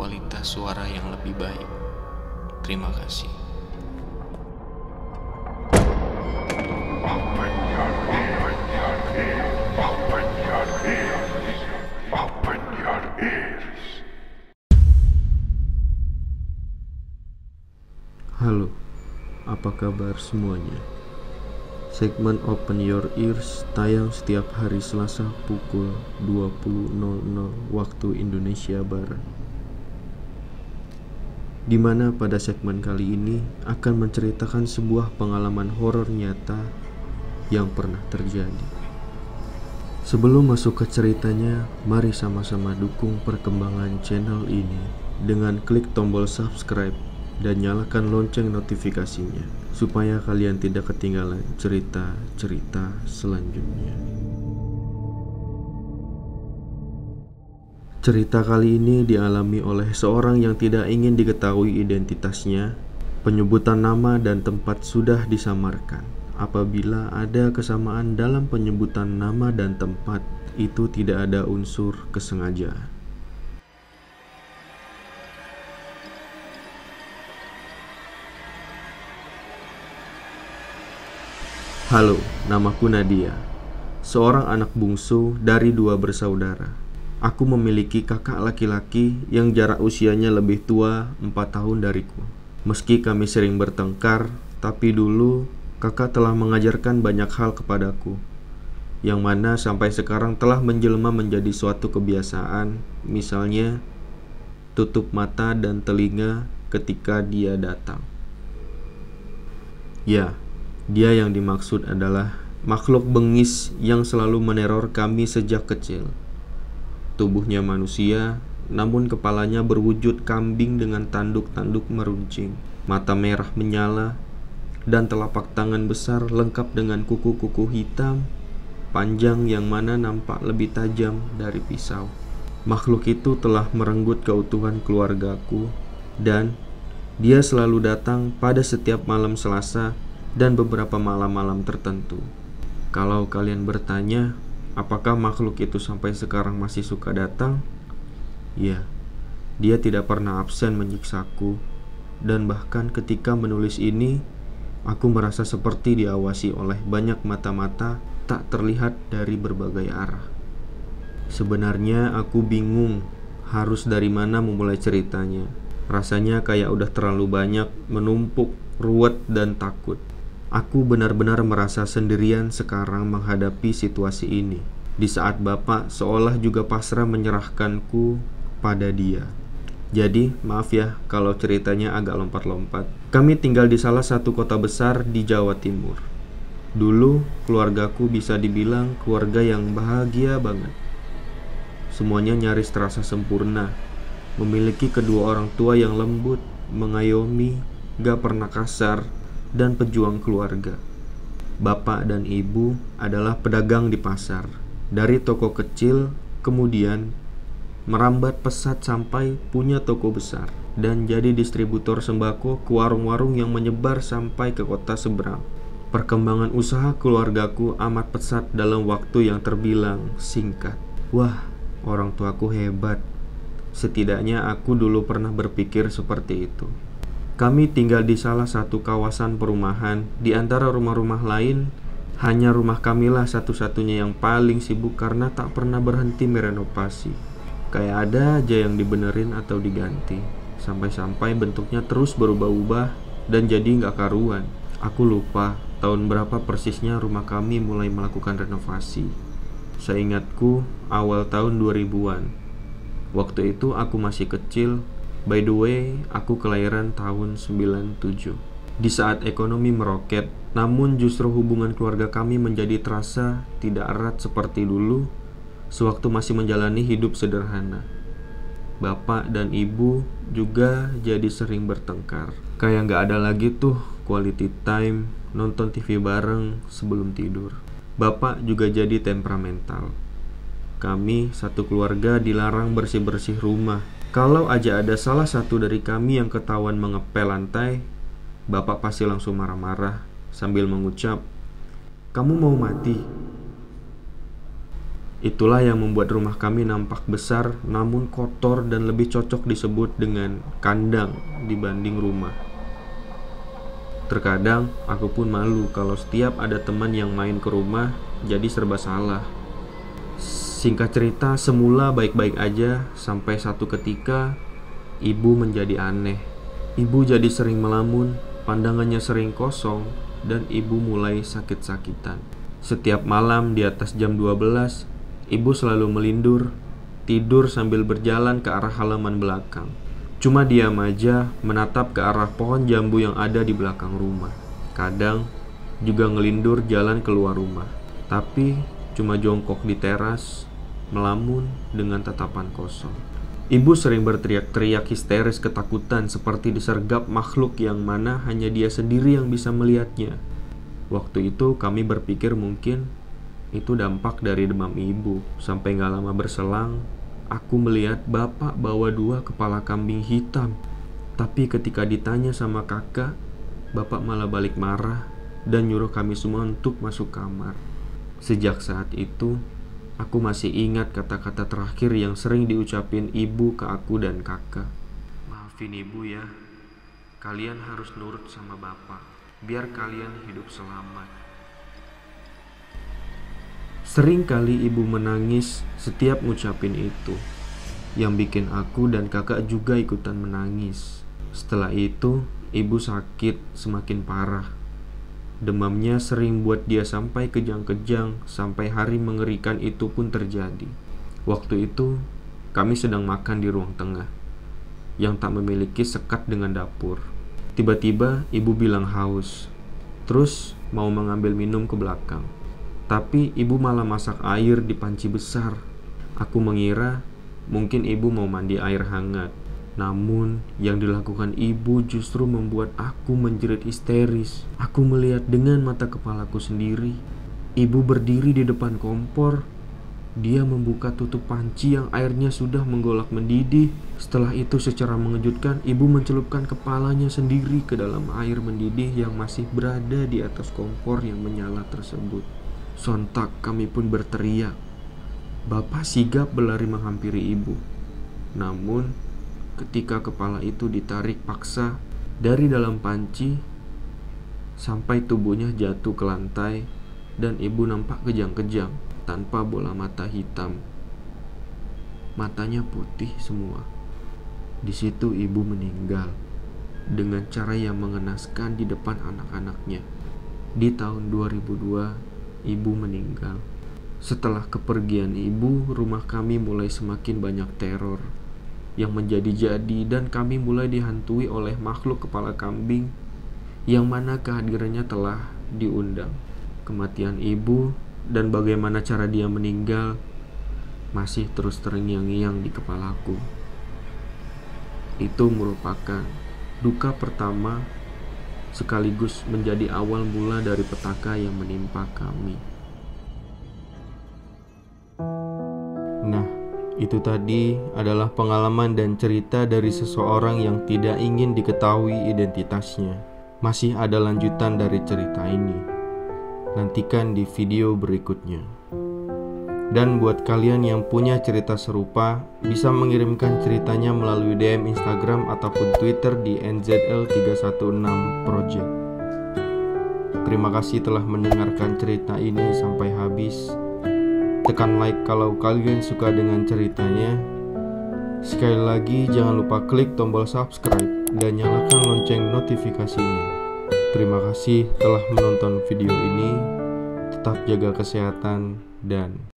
kualitas suara yang lebih baik. Terima kasih. Halo, apa kabar semuanya? Segmen Open Your Ears tayang setiap hari Selasa pukul 20.00 waktu Indonesia Barat. Di mana pada segmen kali ini akan menceritakan sebuah pengalaman horor nyata yang pernah terjadi. Sebelum masuk ke ceritanya, mari sama-sama dukung perkembangan channel ini dengan klik tombol subscribe dan nyalakan lonceng notifikasinya supaya kalian tidak ketinggalan cerita-cerita selanjutnya. Cerita kali ini dialami oleh seorang yang tidak ingin diketahui identitasnya. Penyebutan nama dan tempat sudah disamarkan. Apabila ada kesamaan dalam penyebutan nama dan tempat, itu tidak ada unsur kesengajaan. Halo, namaku Nadia, seorang anak bungsu dari 2 bersaudara. Aku memiliki kakak laki-laki yang jarak usianya lebih tua 4 tahun dariku. Meski kami sering bertengkar, tapi dulu kakak telah mengajarkan banyak hal kepadaku, yang mana sampai sekarang telah menjelma menjadi suatu kebiasaan. Misalnya, tutup mata dan telinga ketika dia datang. Ya, dia yang dimaksud adalah makhluk bengis yang selalu meneror kami sejak kecil. Tubuhnya manusia, namun kepalanya berwujud kambing dengan tanduk-tanduk meruncing, mata merah menyala, dan telapak tangan besar lengkap dengan kuku-kuku hitam panjang yang mana nampak lebih tajam dari pisau. Makhluk itu telah merenggut keutuhan keluargaku, dan dia selalu datang pada setiap malam Selasa dan beberapa malam-malam tertentu. Kalau kalian bertanya, apakah makhluk itu sampai sekarang masih suka datang? Ya, dia tidak pernah absen menyiksaku, dan bahkan ketika menulis ini, aku merasa seperti diawasi oleh banyak mata-mata tak terlihat dari berbagai arah. Sebenarnya aku bingung harus dari mana memulai ceritanya. Rasanya kayak udah terlalu banyak, menumpuk, ruwet, dan takut. Aku benar-benar merasa sendirian sekarang menghadapi situasi ini, di saat bapak seolah juga pasrah menyerahkanku pada dia. Jadi, maaf ya kalau ceritanya agak lompat-lompat. Kami tinggal di salah satu kota besar di Jawa Timur. Dulu, keluargaku bisa dibilang keluarga yang bahagia banget. Semuanya nyaris terasa sempurna. Memiliki kedua orang tua yang lembut, mengayomi, gak pernah kasar, dan pejuang keluarga. Bapak dan ibu adalah pedagang di pasar. Dari toko kecil, kemudian merambat pesat sampai punya toko besar dan jadi distributor sembako ke warung-warung yang menyebar sampai ke kota seberang. Perkembangan usaha keluargaku amat pesat dalam waktu yang terbilang singkat. Wah, orang tuaku hebat. Setidaknya aku dulu pernah berpikir seperti itu. Kami tinggal di salah satu kawasan perumahan. Di antara rumah-rumah lain, hanya rumah kamilah satu-satunya yang paling sibuk karena tak pernah berhenti merenovasi. Kayak ada aja yang dibenerin atau diganti, sampai-sampai bentuknya terus berubah-ubah dan jadi gak karuan. Aku lupa tahun berapa persisnya rumah kami mulai melakukan renovasi. Seingatku awal tahun 2000-an. Waktu itu aku masih kecil. By the way, aku kelahiran tahun 97. Di saat ekonomi meroket, namun justru hubungan keluarga kami menjadi terasa tidak erat seperti dulu sewaktu masih menjalani hidup sederhana. Bapak dan ibu juga jadi sering bertengkar. Kayak gak ada lagi tuh quality time, nonton TV bareng sebelum tidur. Bapak juga jadi temperamental. Kami satu keluarga dilarang bersih-bersih rumah. Kalau aja ada salah satu dari kami yang ketahuan mengepel lantai, bapak pasti langsung marah-marah sambil mengucap, "Kamu mau mati?" Itulah yang membuat rumah kami nampak besar namun kotor dan lebih cocok disebut dengan kandang dibanding rumah. Terkadang aku pun malu kalau setiap ada teman yang main ke rumah jadi serba salah. Singkat cerita, semula baik-baik aja sampai satu ketika ibu menjadi aneh. Ibu jadi sering melamun, pandangannya sering kosong, dan ibu mulai sakit-sakitan. Setiap malam di atas jam 12, ibu selalu melindur, tidur sambil berjalan ke arah halaman belakang. Cuma diam aja menatap ke arah pohon jambu yang ada di belakang rumah. Kadang juga ngelindur jalan keluar rumah, tapi cuma jongkok di teras, melamun dengan tatapan kosong. Ibu sering berteriak-teriak histeris ketakutan seperti disergap makhluk yang mana hanya dia sendiri yang bisa melihatnya. Waktu itu kami berpikir mungkin itu dampak dari demam ibu. Sampai gak lama berselang, aku melihat bapak bawa 2 kepala kambing hitam. Tapi ketika ditanya sama kakak, bapak malah balik marah dan nyuruh kami semua untuk masuk kamar. Sejak saat itu, aku masih ingat kata-kata terakhir yang sering diucapin ibu ke aku dan kakak. Maafin ibu ya, kalian harus nurut sama bapak, biar kalian hidup selamat. Sering kali ibu menangis setiap ngucapin itu, yang bikin aku dan kakak juga ikutan menangis. Setelah itu, ibu sakit semakin parah. Demamnya sering buat dia sampai kejang-kejang, sampai hari mengerikan itu pun terjadi. Waktu itu, kami sedang makan di ruang tengah, yang tak memiliki sekat dengan dapur. Tiba-tiba ibu bilang haus, terus mau mengambil minum ke belakang. Tapi ibu malah masak air di panci besar. Aku mengira mungkin ibu mau mandi air hangat. Namun yang dilakukan ibu justru membuat aku menjerit histeris. Aku melihat dengan mata kepalaku sendiri. Ibu berdiri di depan kompor. Dia membuka tutup panci yang airnya sudah menggolak mendidih. Setelah itu secara mengejutkan, ibu mencelupkan kepalanya sendiri ke dalam air mendidih yang masih berada di atas kompor yang menyala tersebut. Sontak kami pun berteriak. Bapak sigap berlari menghampiri ibu. Namun ketika kepala itu ditarik paksa dari dalam panci sampai tubuhnya jatuh ke lantai dan ibu nampak kejang-kejang tanpa bola mata hitam. Matanya putih semua. Di situ ibu meninggal dengan cara yang mengenaskan di depan anak-anaknya. Di tahun 2002 ibu meninggal. Setelah kepergian ibu, rumah kami mulai semakin banyak teror yang menjadi-jadi dan kami mulai dihantui oleh makhluk kepala kambing yang mana kehadirannya telah diundang. Kematian ibu dan bagaimana cara dia meninggal masih terus terngiang-ngiang di kepalaku. Itu merupakan duka pertama sekaligus menjadi awal mula dari petaka yang menimpa kami. Nah, itu tadi adalah pengalaman dan cerita dari seseorang yang tidak ingin diketahui identitasnya. Masih ada lanjutan dari cerita ini. Nantikan di video berikutnya. Dan buat kalian yang punya cerita serupa, bisa mengirimkan ceritanya melalui DM Instagram ataupun Twitter di NZL316project. Terima kasih telah mendengarkan cerita ini sampai habis. Tekan like kalau kalian suka dengan ceritanya. Sekali lagi jangan lupa klik tombol subscribe dan nyalakan lonceng notifikasinya. Terima kasih telah menonton video ini. Tetap jaga kesehatan dan